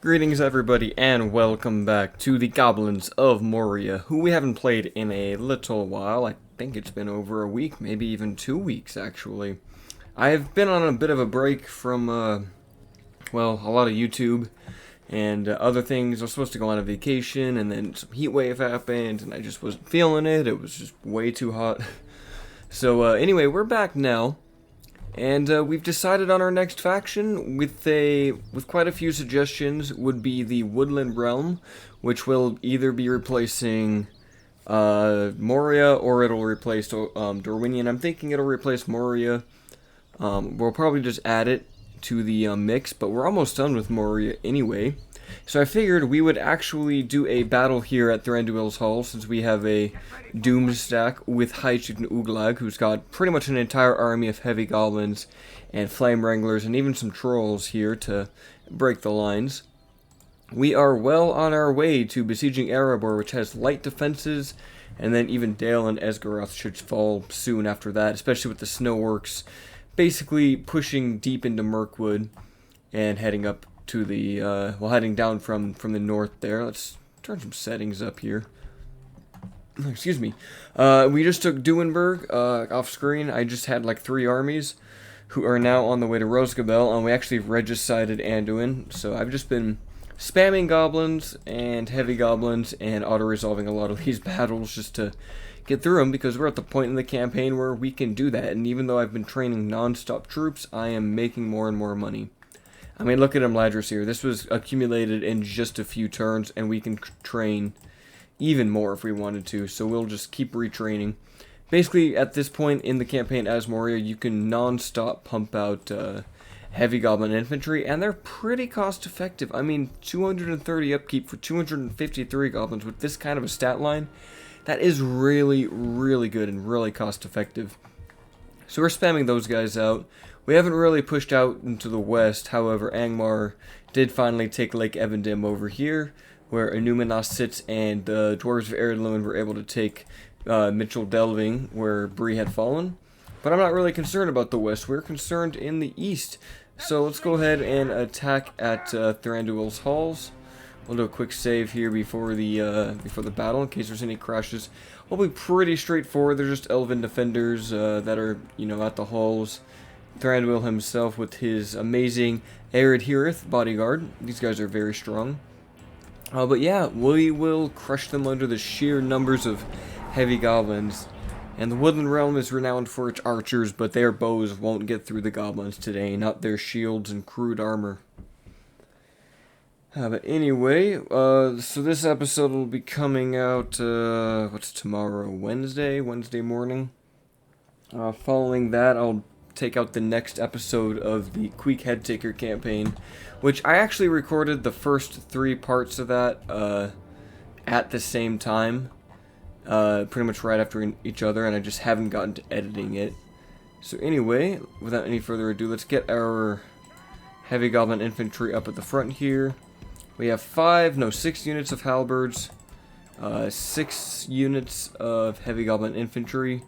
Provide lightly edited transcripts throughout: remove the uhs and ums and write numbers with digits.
Greetings everybody and welcome back to the Goblins of Moria, who we haven't played in a little while. I think it's been over a week, maybe even 2 weeks actually. I've been on a bit of a break from, well, a lot of YouTube and other things. I was supposed to go on a vacation and then some heat wave happened and I just wasn't feeling it. It was just way too hot. So anyway, we're back now. And we've decided on our next faction with quite a few suggestions. Would be the Woodland Realm, which will either be replacing Moria or it'll replace Dorwinion. I'm thinking it'll replace Moria. We'll probably just add it to the mix, but we're almost done with Moria anyway. So I figured we would actually do a battle here at Thranduil's Hall, since we have a Doom stack with Haichik and Uglag, who's got pretty much an entire army of heavy goblins and flame wranglers and even some trolls here to break the lines. We are well on our way to besieging Erebor, which has light defenses, and then even Dale and Esgaroth should fall soon after that, especially with the snow works basically pushing deep into Mirkwood and heading up to the, heading down from the north there. Let's turn some settings up here. Excuse me. We just took Duenberg off screen. I just had like 3 armies who are now on the way to Rosgabel, and we actually regicided Anduin. So I've just been spamming goblins and heavy goblins and auto-resolving a lot of these battles just to get through them, because we're at the point in the campaign where we can do that. And even though I've been training non-stop troops, I am making more and more money. I mean, look at Ladris here. This was accumulated in just a few turns, and we can train even more if we wanted to, so we'll just keep retraining. Basically, at this point in the campaign as Moria, you can non-stop pump out heavy goblin infantry, and they're pretty cost-effective. I mean, 230 upkeep for 253 goblins with this kind of a stat line, that is really, really good and really cost-effective. So we're spamming those guys out. We haven't really pushed out into the west, however, Angmar did finally take Lake Evendim over here, where Enumenos sits, and the Dwarves of Eredluin were able to take Mitchell Delving, where Bree had fallen. But I'm not really concerned about the west, we're concerned in the east. So let's go ahead and attack at Thranduil's Halls. We'll do a quick save here before the battle, in case there's any crashes. We'll be pretty straightforward. They're just elven defenders that are, at the halls. Thranduil himself with his amazing Arid Hirith bodyguard. These guys are very strong. But yeah, we will crush them under the sheer numbers of heavy goblins. And the Woodland Realm is renowned for its archers, but their bows won't get through the goblins today, not their shields and crude armor. But anyway, so this episode will be coming out, what's tomorrow? Wednesday morning. Following that, I'll take out the next episode of the Queek Headtaker campaign, which I actually recorded the first 3 parts of that at the same time, pretty much right after each other, and I just haven't gotten to editing it. So anyway, without any further ado, let's get our heavy goblin infantry up at the front here. We have 6 units of halberds, 6 units of heavy goblin infantry,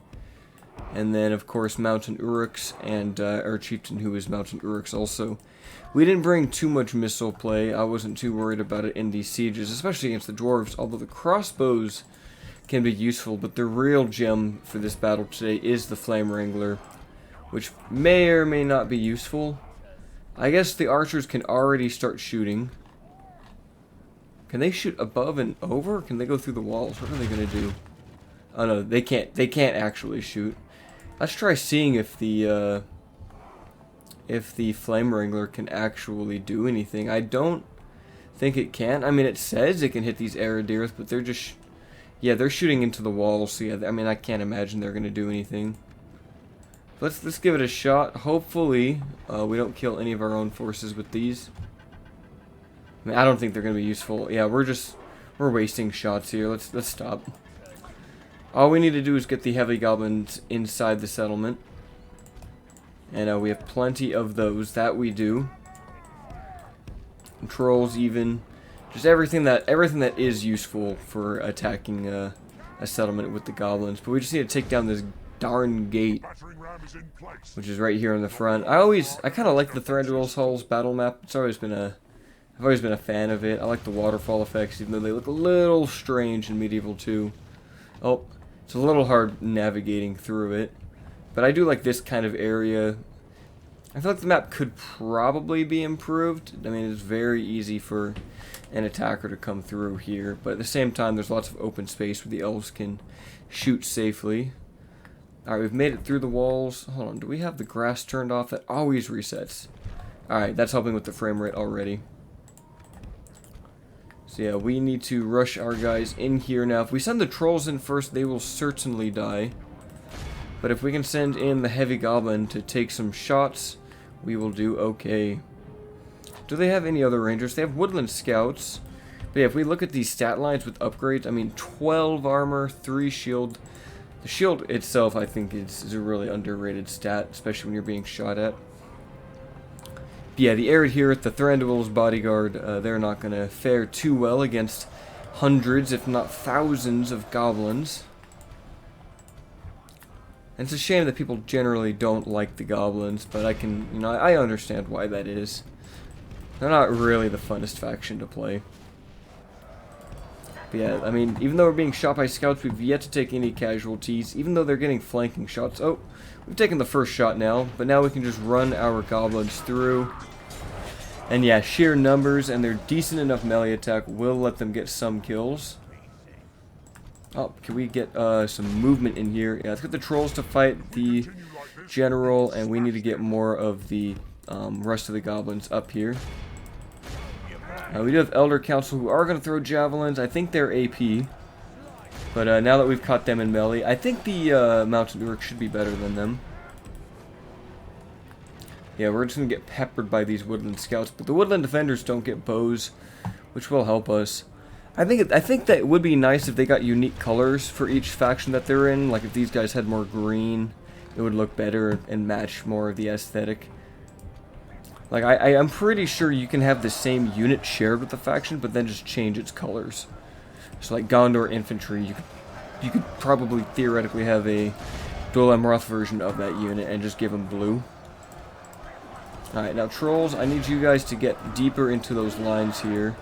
and then, of course, Mountain Uruks and our chieftain, who is Mountain Uruks also. We didn't bring too much missile play. I wasn't too worried about it in these sieges, especially against the dwarves, although the crossbows can be useful. But the real gem for this battle today is the Flame Wrangler, which may or may not be useful. I guess the archers can already start shooting. Can they shoot above and over? Or can they go through the walls? What are they going to do? Oh no, they can't. They can't actually shoot. Let's try seeing if the Flame Wrangler can actually do anything. I don't think it can. I mean, it says it can hit these Aradirth, but they're just, they're shooting into the walls. So yeah, I mean, I can't imagine they're gonna do anything. Let's give it a shot. Hopefully, we don't kill any of our own forces with these. I mean, I don't think they're gonna be useful. Yeah, we're wasting shots here. Let's stop. All we need to do is get the heavy goblins inside the settlement. And we have plenty of those. That we do. And trolls even. Just everything that is useful for attacking a settlement with the goblins. But we just need to take down this darn gate, which is right here in the front. I kind of like the Thranduil's Hall's battle map. It's always been a I've always been a fan of it. I like the waterfall effects, even though they look a little strange in Medieval 2. Oh, it's a little hard navigating through it. But I do like this kind of area. I feel like the map could probably be improved. I mean, it's very easy for an attacker to come through here. But at the same time, there's lots of open space where the elves can shoot safely. Alright, we've made it through the walls. Hold on, do we have the grass turned off? That always resets. Alright, that's helping with the frame rate already. So yeah, we need to rush our guys in here now. If we send the trolls in first, they will certainly die. But if we can send in the heavy goblin to take some shots, we will do okay. Do they have any other rangers? They have woodland scouts. But yeah, if we look at these stat lines with upgrades, I mean 12 armor, 3 shield. The shield itself, I think, is a really underrated stat, especially when you're being shot at. But yeah, the arid here at the Thranduil's bodyguard, they're not going to fare too well against hundreds, if not thousands, of goblins. And it's a shame that people generally don't like the goblins, but I can, you know, I understand why that is. They're not really the funnest faction to play. But yeah, I mean, even though we're being shot by scouts, we've yet to take any casualties, even though they're getting flanking shots. Oh, we've taken the first shot now, but now we can just run our goblins through. And yeah, sheer numbers and their decent enough melee attack will let them get some kills. Oh, can we get some movement in here? Yeah, let's get the trolls to fight the general, and we need to get more of the rest of the goblins up here. We do have Elder Council who are going to throw javelins. I think they're AP. But now that we've caught them in melee, I think the Mountain Uruk should be better than them. Yeah, we're just going to get peppered by these Woodland Scouts. But the Woodland Defenders don't get bows, which will help us. I think that it would be nice if they got unique colors for each faction that they're in. Like if these guys had more green, it would look better and match more of the aesthetic. Like I'm pretty sure you can have the same unit shared with the faction, but then just change its colors. So like Gondor infantry, you could probably theoretically have a Dol Amroth version of that unit and just give them blue. Alright, now trolls, I need you guys to get deeper into those lines here.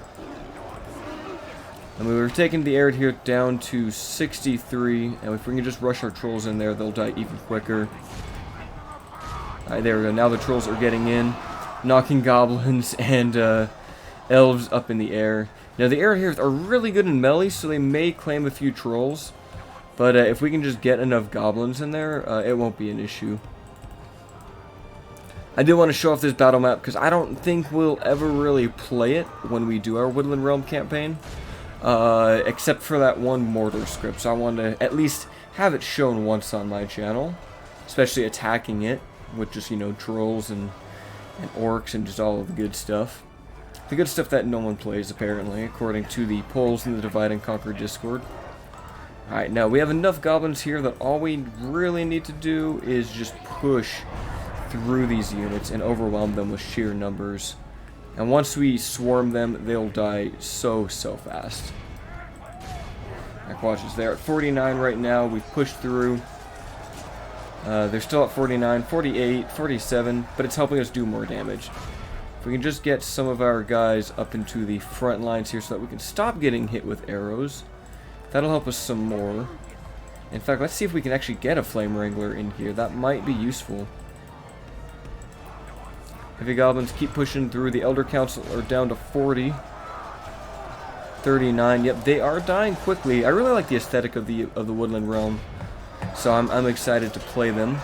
And we were taking the arid here down to 63, and if we can just rush our trolls in there, they'll die even quicker. Alright, there we go. Now the trolls are getting in, knocking goblins and elves up in the air. Now the arid here are really good in melee, so they may claim a few trolls. But if we can just get enough goblins in there, it won't be an issue. I do want to show off this battle map, because I don't think we'll ever really play it when we do our Woodland Realm campaign. Except for that one mortar script, so I want to at least have it shown once on my channel, especially attacking it with just, you know, trolls and orcs and just all of the good stuff. The good stuff that no one plays, apparently, according to the polls in the Divide and Conquer Discord. Alright, now we have enough goblins here that all we really need to do is just push through these units and overwhelm them with sheer numbers. And once we swarm them, they'll die so fast. Like, watch this. They're at 49 right now. We've pushed through. They're still at 49, 48, 47, but it's helping us do more damage. If we can just get some of our guys up into the front lines here so that we can stop getting hit with arrows, that'll help us some more. In fact, let's see if we can actually get a Flame Wrangler in here. That might be useful. Heavy goblins keep pushing through. The Elder Council are down to 40. 39. Yep, they are dying quickly. I really like the aesthetic of the Woodland Realm, so I'm excited to play them.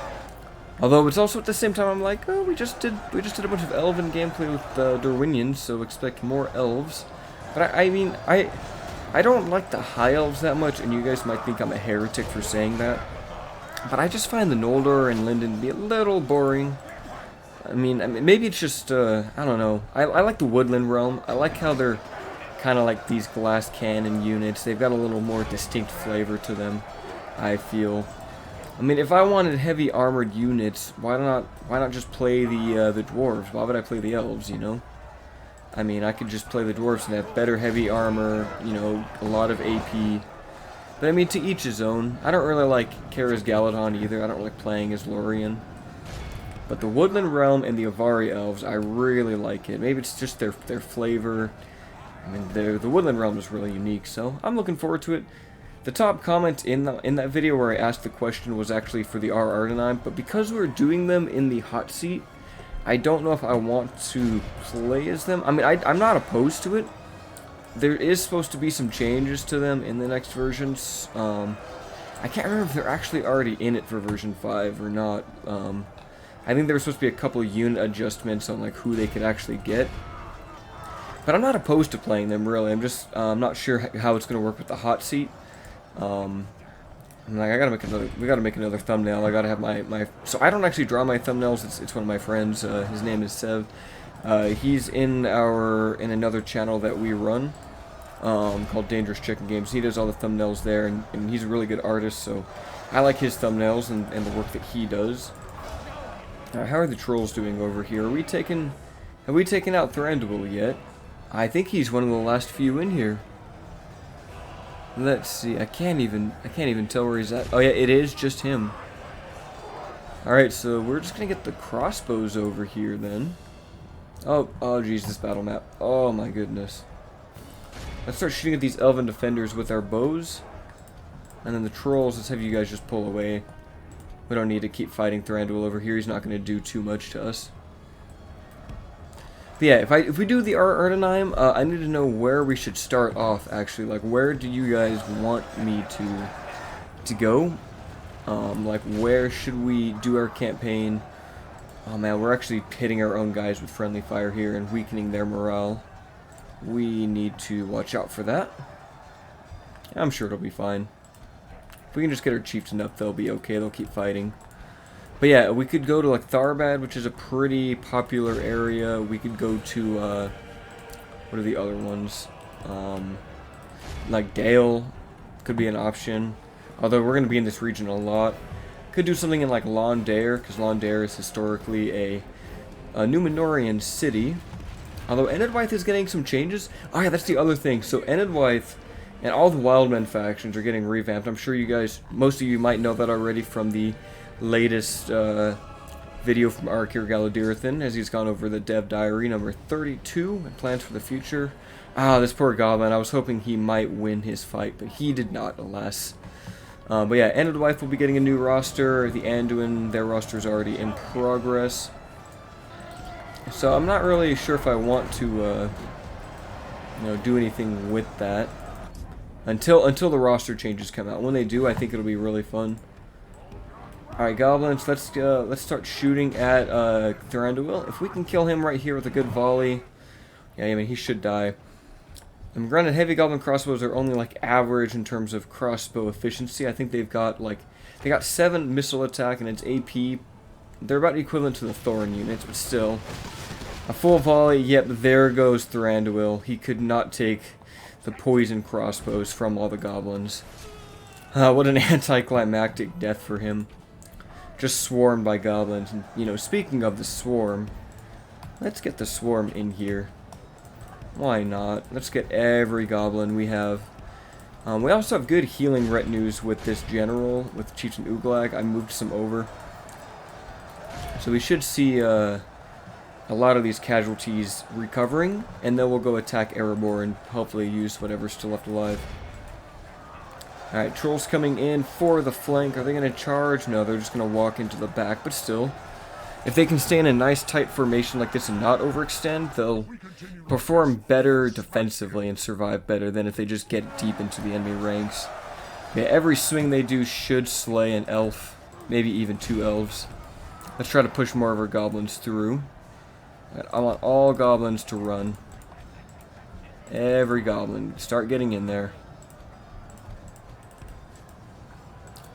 Although it's also at the same time I'm like, oh, we just did a bunch of elven gameplay with the Derwinians, so expect more elves. But I mean, I don't like the high elves that much, and you guys might think I'm a heretic for saying that. But I just find the Noldor and Lindon to be a little boring. I mean, maybe it's just, I don't know. I like the Woodland Realm. I like how they're kind of like these glass cannon units. They've got a little more distinct flavor to them, I feel. I mean, if I wanted heavy armored units, why not just play the dwarves? Why would I play the elves, you know? I mean, I could just play the dwarves and have better heavy armor, you know, a lot of AP. But I mean, to each his own. I don't really like Kara's Galadon either. I don't like playing as Lorien. But the Woodland Realm and the Avari Elves, I really like it. Maybe it's just their flavor. I mean, the Woodland Realm is really unique, so I'm looking forward to it. The top comment in that video where I asked the question was actually for the R Ardenheim, but because we're doing them in the hot seat, I don't know if I want to play as them. I mean, I'm not opposed to it. There is supposed to be some changes to them in the next versions. I can't remember if they're actually already in it for version 5 or not. I think there was supposed to be a couple of unit adjustments on like who they could actually get. But I'm not opposed to playing them, really. I'm just not sure how it's going to work with the hot seat. I'm like, we gotta make another thumbnail. I gotta have my so I don't actually draw my thumbnails. It's one of my friends. His name is Sev. He's in another channel that we run, called Dangerous Chicken Games. He does all the thumbnails there, and he's a really good artist. So I like his thumbnails and the work that he does. How are the trolls doing over here? Have we taken out Thranduil yet? I think he's one of the last few in here. Let's see. I can't even tell where he's at. Oh yeah, it is just him. All right, so we're just gonna get the crossbows over here then. Oh geez, this battle map. Oh my goodness. Let's start shooting at these elven defenders with our bows, and then the trolls. Let's have you guys just pull away. We don't need to keep fighting Thranduil over here. He's not gonna do too much to us. But yeah, if we do the Ardenheim, I need to know where we should start off, actually. Like, where do you guys want me to go? Like, where should we do our campaign? Oh man, we're actually hitting our own guys with friendly fire here and weakening their morale. We need to watch out for that. I'm sure it'll be fine. If we can just get our chieftain up, they'll be okay. They'll keep fighting. But yeah, we could go to like Tharbad, which is a pretty popular area. We could go to what are the other ones? Like Dale could be an option. Although we're going to be in this region a lot. Could do something in like Londair, because Londair is historically a Numenorian city. Although Enedwaith is getting some changes. Oh yeah, that's the other thing. So Enedwaith and all the Wildmen factions are getting revamped. I'm sure you guys, most of you might know that already from the latest video from Arkir Galadirthan, as he's gone over the dev diary number 32 and plans for the future. Ah, this poor goblin. I was hoping he might win his fight, but he did not, alas. But yeah, Enedwaith will be getting a new roster. The Anduin, their roster is already in progress. So I'm not really sure if I want to do anything with that until the roster changes come out. When they do, I think it'll be really fun. Alright, goblins, let's start shooting at Thranduil. If we can kill him right here with a good volley, yeah, I mean, he should die. And granted, heavy goblin crossbows are only like average in terms of crossbow efficiency. I think they got 7 missile attack and its AP. They're about equivalent to the Thorn units, but still. A full volley, yep, there goes Thranduil. He could not take the poison crossbows from all the goblins. What an anticlimactic death for him. Just swarmed by goblins. And, you know, speaking of the swarm, let's get the swarm in here. Why not? Let's get every goblin we have. We also have good healing retinues with this general, with Chieftain Uglag. I moved some over. So we should see a lot of these casualties recovering, and then we'll go attack Erebor and hopefully use whatever's still left alive. Alright, trolls coming in for the flank. Are they going to charge? No, they're just going to walk into the back, but still. If they can stay in a nice tight formation like this and not overextend, they'll perform better defensively and survive better than if they just get deep into the enemy ranks. Yeah, every swing they do should slay an elf, maybe even 2 elves. Let's try to push more of our goblins through. I want all goblins to run. Every goblin. Start getting in there.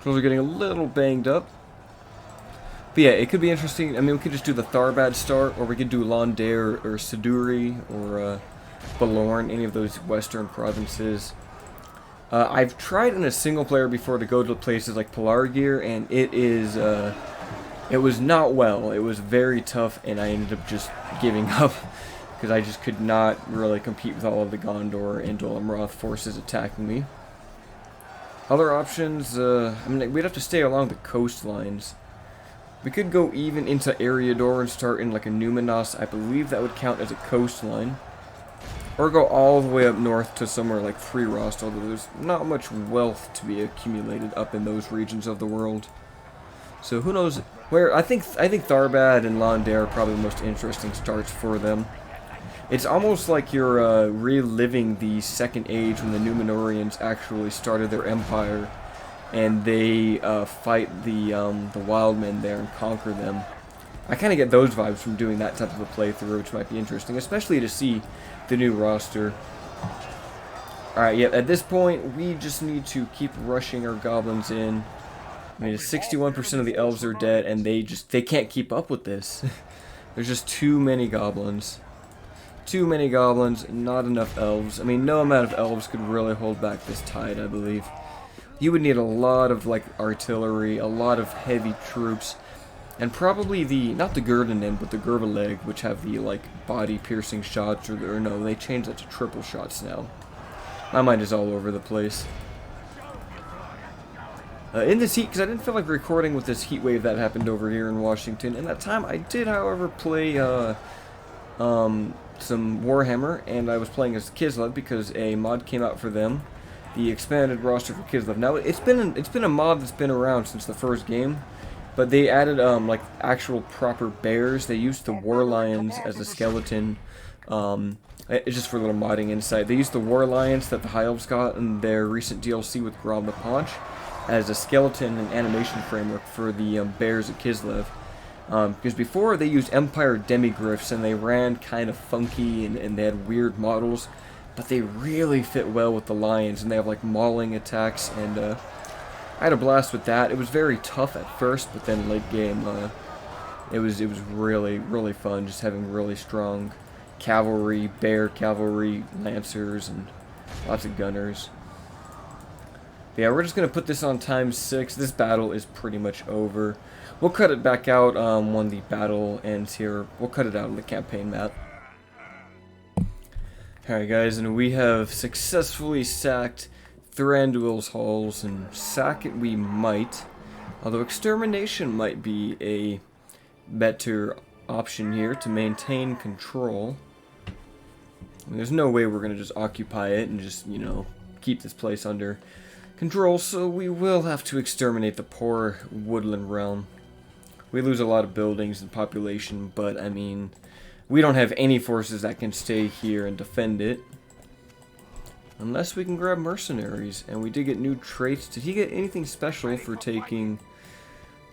Trolls are getting a little banged up. But yeah, it could be interesting. I mean, we could just do the Tharbad start, or we could do Londair or Siduri or Balorn, any of those western provinces. I've tried in a single player before to go to places like Pelargir, and it was not well. It was very tough, and I ended up just giving up because I just could not really compete with all of the Gondor and Dol-Amroth forces attacking me. Other options, I mean, we'd have to stay along the coastlines. We could go even into Eriador and start in like a Numinos. I believe that would count as a coastline. Or go all the way up north to somewhere like Thranduil, although there's not much wealth to be accumulated up in those regions of the world. So who knows where? I think Tharbad and Londare are probably the most interesting starts for them. It's almost like you're reliving the Second Age when the Numenorians actually started their empire, and they fight the Wildmen there and conquer them. I kind of get those vibes from doing that type of a playthrough, which might be interesting, especially to see the new roster. Alright, yeah, at this point, we just need to keep rushing our goblins in. I mean, 61% of the elves are dead, and they can't keep up with this. There's just too many goblins. Too many goblins, not enough elves. I mean, no amount of elves could really hold back this tide, I believe. You would need a lot of, like, artillery, a lot of heavy troops, and probably not the Gurdanen, but the Gurvaleg, which have the, like, body-piercing shots, or no, they changed that to triple shots now. My mind is all over the place. In this heat, because I didn't feel like recording with this heat wave that happened over here in Washington, and that time I did, however, play, some Warhammer, and I was playing as Kislev because a mod came out for them. The expanded roster for Kislev. Now, it's been a mod that's been around since the first game, but they added, like, actual proper bears. They used the War Lions as a skeleton, it's just for a little modding insight. They used the War Lions that the High Elves got in their recent DLC with Grob the Paunch as a skeleton and animation framework for the bears at Kislev. Because before they used Empire Demigryphs and they ran kind of funky and they had weird models, but they really fit well with the lions and they have like mauling attacks, and I had a blast with that. It was very tough at first, but then late game it was really fun just having really strong cavalry, bear cavalry, lancers, and lots of gunners. But yeah, we're just going to put this on ×6. This battle is pretty much over. We'll cut it back out when the battle ends here. We'll cut it out on the campaign map. Alright guys, and we have successfully sacked Thranduil's halls, and sack it we might. Although extermination might be a better option here to maintain control. I mean, there's no way we're going to just occupy it and just, you know, keep this place under control, so we will have to exterminate the poor woodland realm. We lose a lot of buildings and population, but I mean, we don't have any forces that can stay here and defend it. Unless we can grab mercenaries, and we did get new traits. Did he get anything special for taking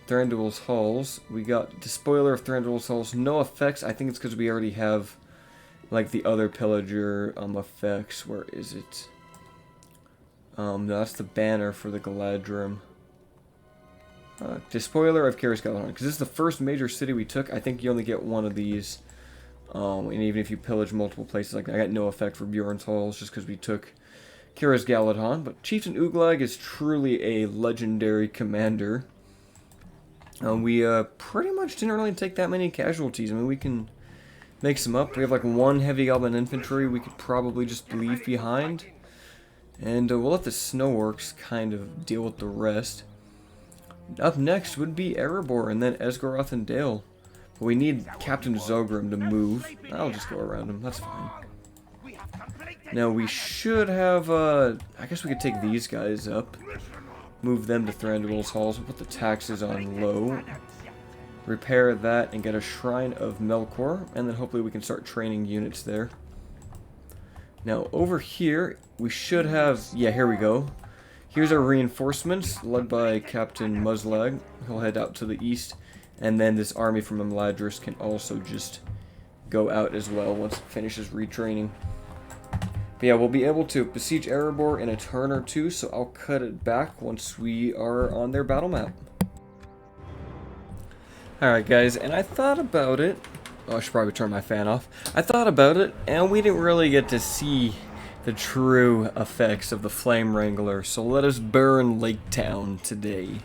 Thranduil's halls? We got Despoiler of Thranduil's halls, no effects. I think it's because we already have like the other pillager effects. Where is it? No, that's the banner for the Galadrim. Despoiler of Galadrim, because this is the first major city we took. I think you only get one of these. And even if you pillage multiple places, like I got no effect for Bjorn's halls just because we took Galadrim. But Chieftain Uglag is truly a legendary commander. We pretty much didn't really take that many casualties. I mean, we can make some up. We have like one heavy goblin infantry we could probably just leave behind. And we'll let the Snowworks kind of deal with the rest. Up next would be Erebor, and then Esgaroth and Dale. But we need Captain Zogrim to move. I'll just go around him, that's fine. Now we should have, I guess we could take these guys up. Move them to Thranduil's halls, we'll put the taxes on low. Repair that and get a Shrine of Melkor, and then hopefully we can start training units there. Now over here, we should have, yeah, here we go. Here's our reinforcements, led by Captain Muzzlag. He'll head out to the east, and then this army from Imladris can also just go out as well once it finishes retraining. But yeah, we'll be able to besiege Erebor in a turn or two, so I'll cut it back once we are on their battle map. Alright guys, and I thought about it. Oh, I should probably turn my fan off. I thought about it, and we didn't really get to see the true effects of the Flame Wrangler, so let us burn Lake Town today.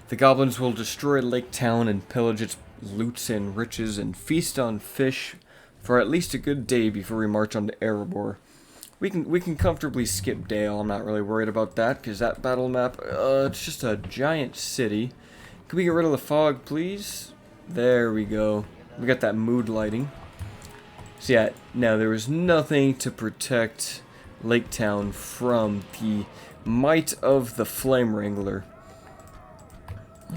The goblins will destroy Lake Town and pillage its loots and riches and feast on fish for at least a good day before we march on to Erebor. We can comfortably skip Dale. I'm not really worried about that because that battle map, it's just a giant city. Can we get rid of the fog, please? There we go. We got that mood lighting. So yeah, now there was nothing to protect Lake Town from the might of the Flame Wrangler.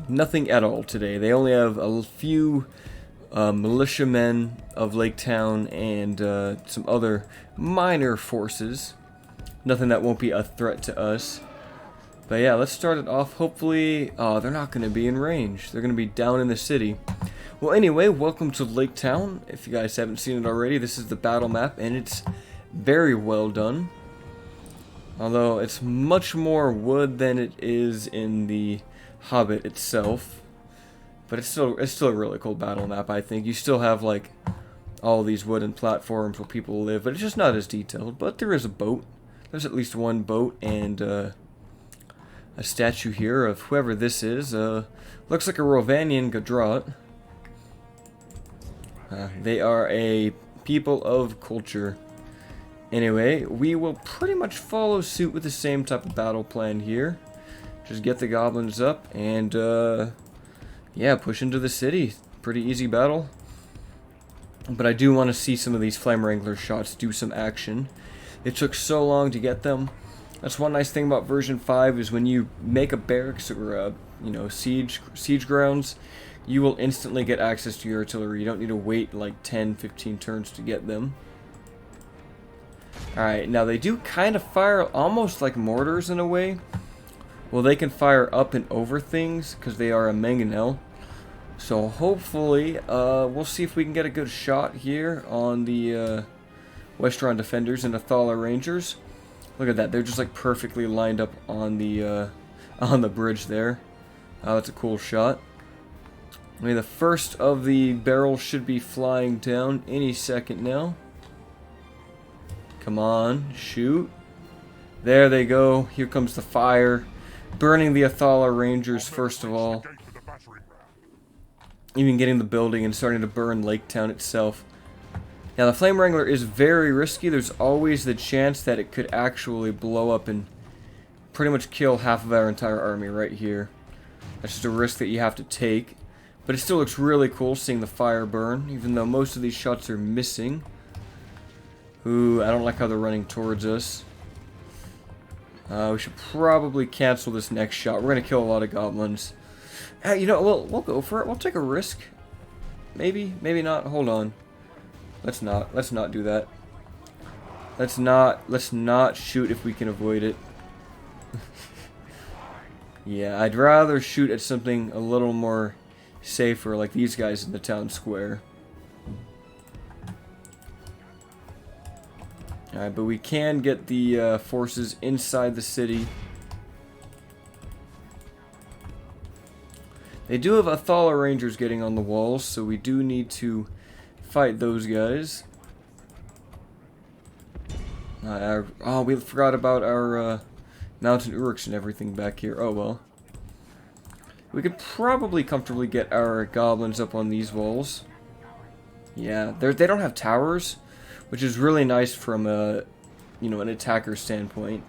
Nothing at all today. They only have a few militiamen of Lake Town and some other minor forces. Nothing that won't be a threat to us. But yeah, let's start it off. Hopefully, they're not going to be in range. They're going to be down in the city. Well, anyway, welcome to Lake Town. If you guys haven't seen it already, this is the battle map, and it's very well done. Although it's much more wood than it is in the Hobbit itself. But it's still a really cool battle map, I think. You still have like all these wooden platforms where people live, but it's just not as detailed. But there is a boat. There's at least one boat and a statue here of whoever this is. Looks like a Rovanian Gadrat. They are a people of culture. Anyway, we will pretty much follow suit with the same type of battle plan here. Just get the goblins up and yeah, push into the city. Pretty easy battle. But I do want to see some of these Flame Wrangler shots do some action. It took so long to get them. That's one nice thing about version 5 is when you make a barracks or you know, siege grounds, you will instantly get access to your artillery. You don't need to wait like 10-15 turns to get them. Alright, now they do kind of fire almost like mortars in a way. Well, they can fire up and over things because they are a mangonel. So hopefully, we'll see if we can get a good shot here on the Westron Defenders and Athala Rangers. Look at that, they're just like perfectly lined up on the bridge there. That's a cool shot. I mean, the first of the barrels should be flying down any second now. Come on, shoot. There they go. Here comes the fire. Burning the Athala Rangers first of all. Even getting the building and starting to burn Lake Town itself. Now the Flame Wrangler is very risky. There's always the chance that it could actually blow up and pretty much kill half of our entire army right here. That's just a risk that you have to take. But it still looks really cool seeing the fire burn, even though most of these shots are missing. Ooh, I don't like how they're running towards us. We should probably cancel this next shot. We're going to kill a lot of goblins. You know, we'll go for it. We'll take a risk. Maybe, maybe not. Hold on. Let's not do that. Let's not shoot if we can avoid it. Yeah, I'd rather shoot at something a little more safer, like these guys in the town square. Alright, but we can get the forces inside the city. They do have Athala Rangers getting on the walls, so we do need to fight those guys. Oh, we forgot about our Mountain Uruks and everything back here. Oh well. We could probably comfortably get our goblins up on these walls. Yeah, they don't have towers, which is really nice from a, you know, an attacker standpoint.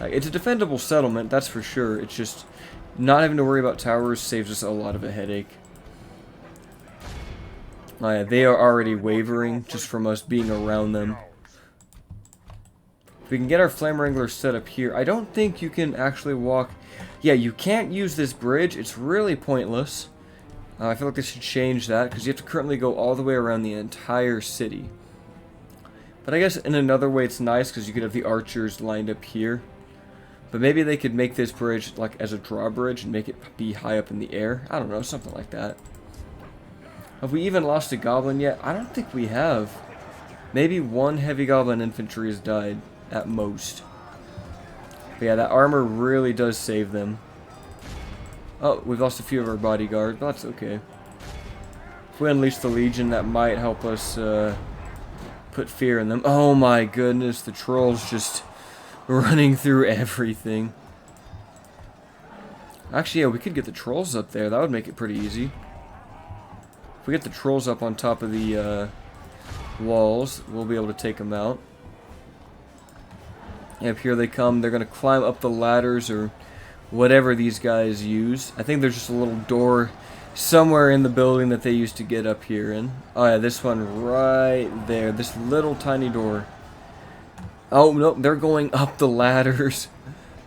It's a defendable settlement, that's for sure. It's just not having to worry about towers saves us a lot of a headache. Yeah, they are already wavering just from us being around them. If we can get our Flame Wrangler set up here, I don't think you can actually walk. Yeah, you can't use this bridge. It's really pointless. I feel like they should change that because you have to currently go all the way around the entire city. But I guess in another way it's nice because you could have the archers lined up here. But maybe they could make this bridge like as a drawbridge and make it be high up in the air. I don't know, something like that. Have we even lost a goblin yet? I don't think we have. Maybe one heavy goblin infantry has died at most. But yeah, that armor really does save them. Oh, we've lost a few of our bodyguards, but that's okay. If we unleash the Legion, that might help us put fear in them. Oh my goodness, the trolls just running through everything. Actually, yeah, we could get the trolls up there. That would make it pretty easy. If we get the trolls up on top of the walls, we'll be able to take them out. Yep, here they come. They're going to climb up the ladders or whatever these guys use. I think there's just a little door somewhere in the building that they used to get up here in. Oh yeah, this one right there. This little tiny door. Oh, nope, they're going up the ladders.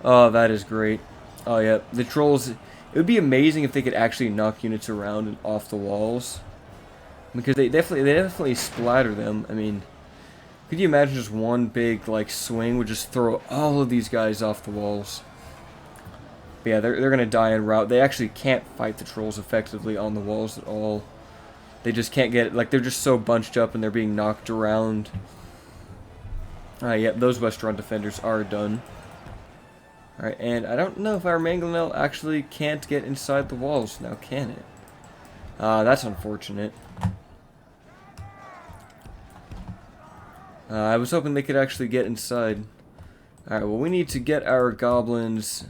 Oh, that is great. Oh yeah, the trolls... It would be amazing if they could actually knock units around and off the walls. Because they definitely splatter them. I mean, could you imagine just one big, like, swing would just throw all of these guys off the walls? But yeah, they're gonna die en route. They actually can't fight the trolls effectively on the walls at all. They just can't get, like, they're just so bunched up and they're being knocked around. Yeah, those Westron defenders are done. Alright, and I don't know if our mangonel actually can't get inside the walls now, can it? That's unfortunate. I was hoping they could actually get inside. Alright, well, we need to get our goblins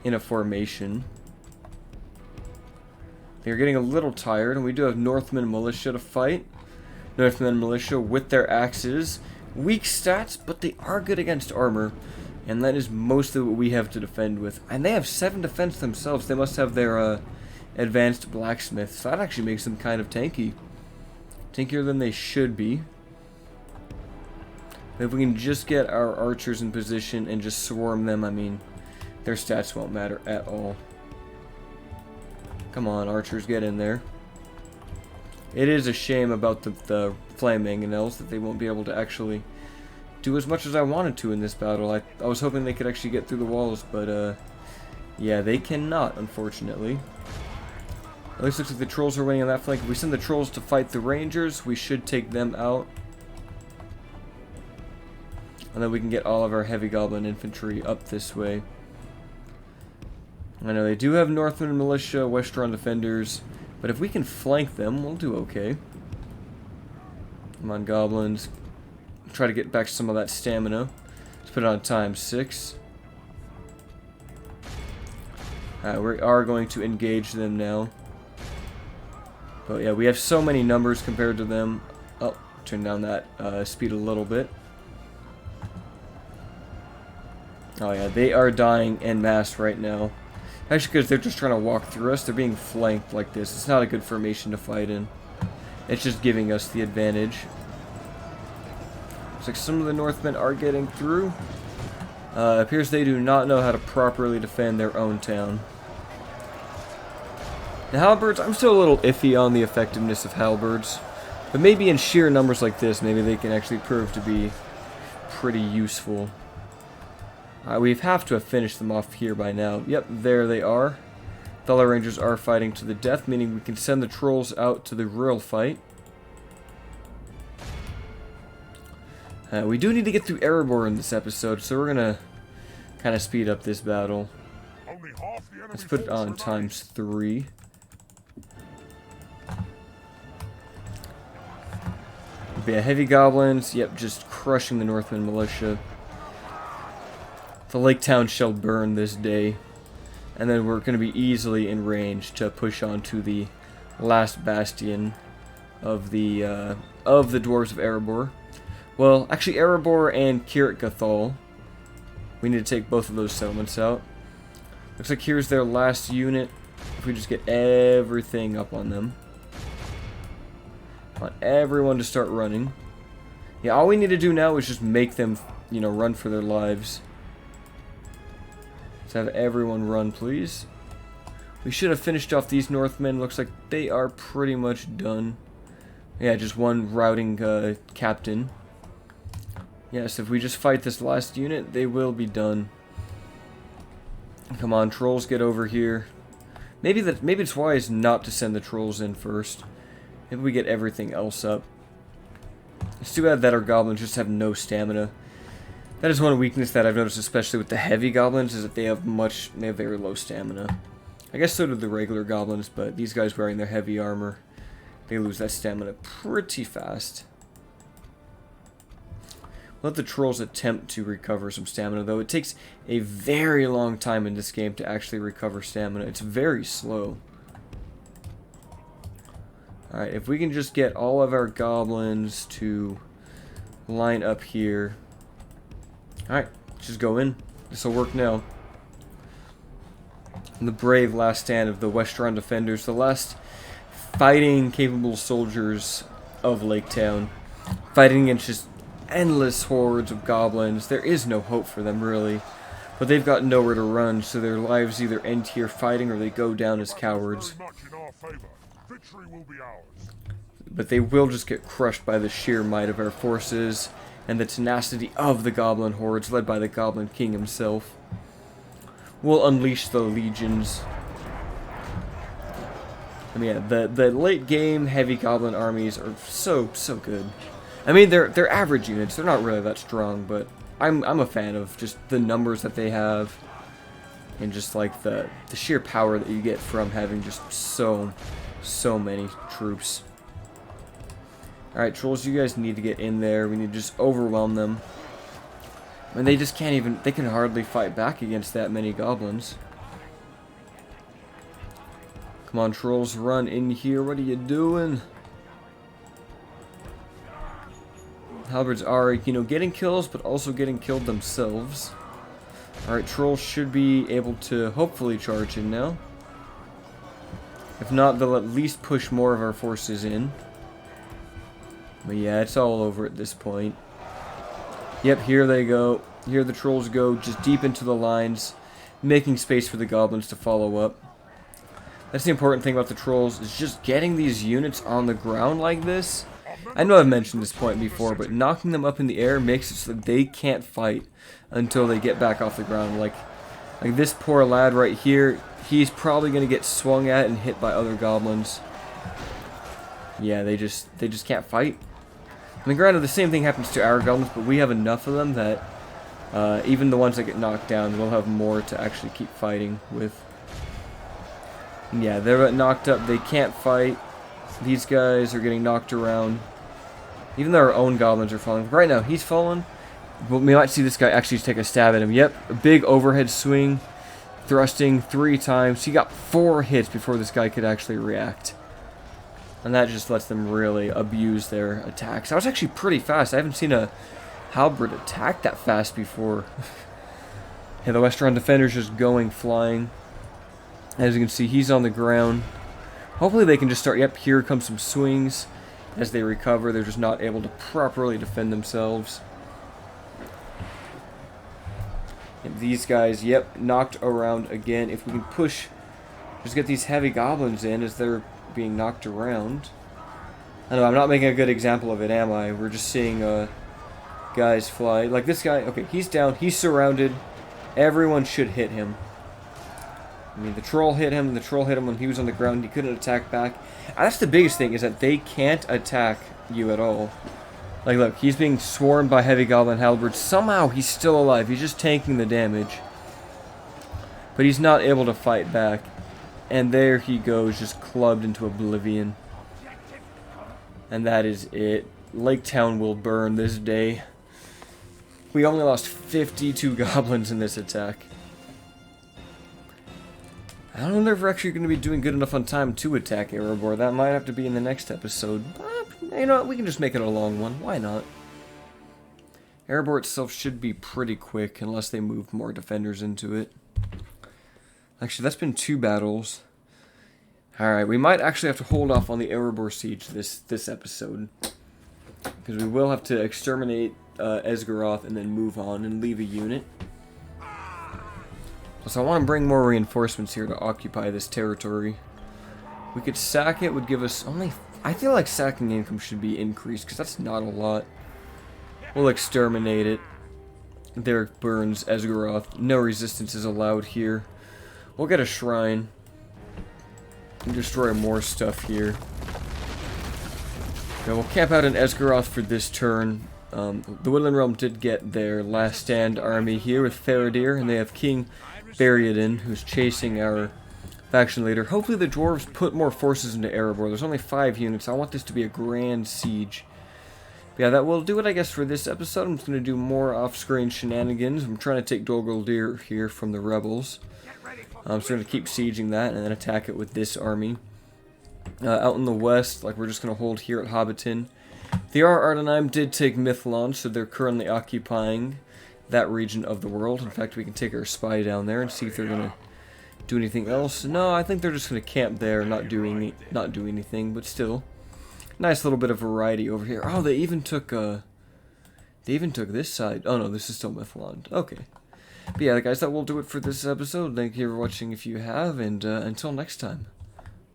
in a formation. They're getting a little tired, and we do have Northman Militia to fight. Northman Militia with their axes. Weak stats, but they are good against armor. And that is mostly what we have to defend with. And they have 7 defense themselves. They must have their advanced blacksmith. So that actually makes them kind of tanky. Tankier than they should be. If we can just get our archers in position and just swarm them, I mean, their stats won't matter at all. Come on, archers, get in there. It is a shame about the flame mangonels that they won't be able to actually do as much as I wanted to in this battle. I was hoping they could actually get through the walls, but yeah, they cannot, unfortunately. At least looks like the trolls are winning on that flank. If we send the trolls to fight the rangers, we should take them out. And then we can get all of our heavy goblin infantry up this way. I know they do have Northern Militia, Westron defenders, but if we can flank them, we'll do okay. Come on, goblins. Try to get back some of that stamina. Let's put it on ×6. We are going to engage them now. But yeah, we have so many numbers compared to them. Oh, turn down that speed a little bit. Oh yeah, they are dying en masse right now. Actually, because they're just trying to walk through us. They're being flanked like this. It's not a good formation to fight in. It's just giving us the advantage. Looks like some of the Northmen are getting through. Appears they do not know how to properly defend their own town. The halberds, I'm still a little iffy on the effectiveness of halberds. But maybe in sheer numbers like this, maybe they can actually prove to be pretty useful. We have to have finished them off here by now. Yep, there they are. Fellow Rangers are fighting to the death, meaning we can send the trolls out to the real fight. We do need to get through Erebor in this episode, so we're going to kind of speed up this battle. Let's put it on ×3. But yeah, heavy goblins, yep, just crushing the Northman Militia. The lake town shall burn this day, and then we're going to be easily in range to push on to the last bastion of the dwarves of Erebor. Well, actually, Erebor and Kirit Gathol. We need to take both of those settlements out. Looks like here's their last unit. If we just get everything up on them, I want everyone to start running. Yeah, all we need to do now is just make them, you know, run for their lives. Let's have everyone run, please. We should have finished off these Northmen. Looks like they are pretty much done. Yeah, just one routing captain. Yes, if we just fight this last unit, they will be done. Come on, trolls, get over here. Maybe it's wise not to send the trolls in first. Maybe we get everything else up. It's too bad that our goblins just have no stamina. That is one weakness that I've noticed, especially with the heavy goblins, is that they have very low stamina. I guess so do the regular goblins, but these guys wearing their heavy armor, they lose that stamina pretty fast. Let the trolls attempt to recover some stamina, though. It takes a very long time in this game to actually recover stamina. It's very slow. Alright, if we can just get all of our goblins to line up here. Alright, just go in. This will work now. the brave last stand of the Westron defenders, the last fighting capable soldiers of Lake Town, fighting against just endless hordes of goblins. There is no hope for them, really. But they've got nowhere to run, so their lives either end here fighting or they go down as cowards. But they will just get crushed by the sheer might of our forces and the tenacity of the goblin hordes, led by the Goblin King himself. We'll unleash the legions. I mean, yeah, the late game heavy goblin armies are so good. I mean, they're average units. They're not really that strong, but I'm a fan of just the numbers that they have, and just like the sheer power that you get from having just so many troops. All right, trolls, you guys need to get in there. We need to just overwhelm them. And they just can't even. They can hardly fight back against that many goblins. Come on, trolls, run in here. What are you doing? Halberds are, you know, getting kills, but also getting killed themselves. Alright, trolls should be able to hopefully charge in now. If not, they'll at least push more of our forces in. But yeah, it's all over at this point. Yep, here they go. Here the trolls go, just deep into the lines, making space for the goblins to follow up. That's the important thing about the trolls, is just getting these units on the ground like this. I know I've mentioned this point before, but knocking them up in the air makes it so that they can't fight until they get back off the ground. Like this poor lad right here, he's probably going to get swung at and hit by other goblins. Yeah, they just can't fight. I mean, granted, the same thing happens to our goblins, but we have enough of them that even the ones that get knocked down, we'll have more to actually keep fighting with. And yeah, they're knocked up. They can't fight. These guys are getting knocked around. Even though our own goblins are falling. Right now, he's fallen. But we might see this guy actually take a stab at him. Yep, a big overhead swing. Thrusting 3 times. He got 4 hits before this guy could actually react. And that just lets them really abuse their attacks. That was actually pretty fast. I haven't seen a halberd attack that fast before. Yeah, the Westron defender's just going flying. As you can see, he's on the ground. Hopefully they can just start. Yep, here comes some swings. As they recover, they're just not able to properly defend themselves. And these guys, yep, knocked around again. If we can push, just get these heavy goblins in as they're being knocked around. I know, I'm not making a good example of it, am I? We're just seeing guys fly. Like this guy, okay, he's down, he's surrounded. Everyone should hit him. I mean, the troll hit him when he was on the ground. He couldn't attack back. And that's the biggest thing, is that they can't attack you at all. Like, look, he's being swarmed by heavy goblin halberds. Somehow he's still alive. He's just tanking the damage. But he's not able to fight back. And there he goes, just clubbed into oblivion. And that is it. Lake Town will burn this day. We only lost 52 goblins in this attack. I don't know if we're actually going to be doing good enough on time to attack Erebor. That might have to be in the next episode. But, you know what? We can just make it a long one. Why not? Erebor itself should be pretty quick, unless they move more defenders into it. Actually, that's been 2 battles. Alright, we might actually have to hold off on the Erebor siege this episode. Because we will have to exterminate Esgaroth and then move on and leave a unit. So I want to bring more reinforcements here to occupy this territory. We could sack it, would give us only... I feel like sacking income should be increased, because that's not a lot. We'll exterminate it. There it burns Esgaroth. No resistance is allowed here. We'll get a shrine. And destroy more stuff here. Now we'll camp out in Esgaroth for this turn. The Woodland Realm did get their last stand army here with Faradir, and they have King Bariadin, who's chasing our faction leader. Hopefully the dwarves put more forces into Erebor. There's only 5 units. I want this to be a grand siege. But yeah, that will do it, I guess, for this episode. I'm just going to do more off-screen shenanigans. I'm trying to take Dol Guldur here from the rebels. I'm just going to keep sieging that and then attack it with this army. Out in the west, like, we're just going to hold here at Hobbiton. The Ardenheim did take Mithlon, so they're currently occupying that region of the world. In fact, we can take our spy down there and see if they're going to do anything else. No, I think they're just gonna camp there, not do anything, but still. Nice little bit of variety over here. Oh, they even took this side. Oh no, this is still Mythlond. Okay. But yeah, guys, that will do it for this episode. Thank you for watching if you have, and until next time.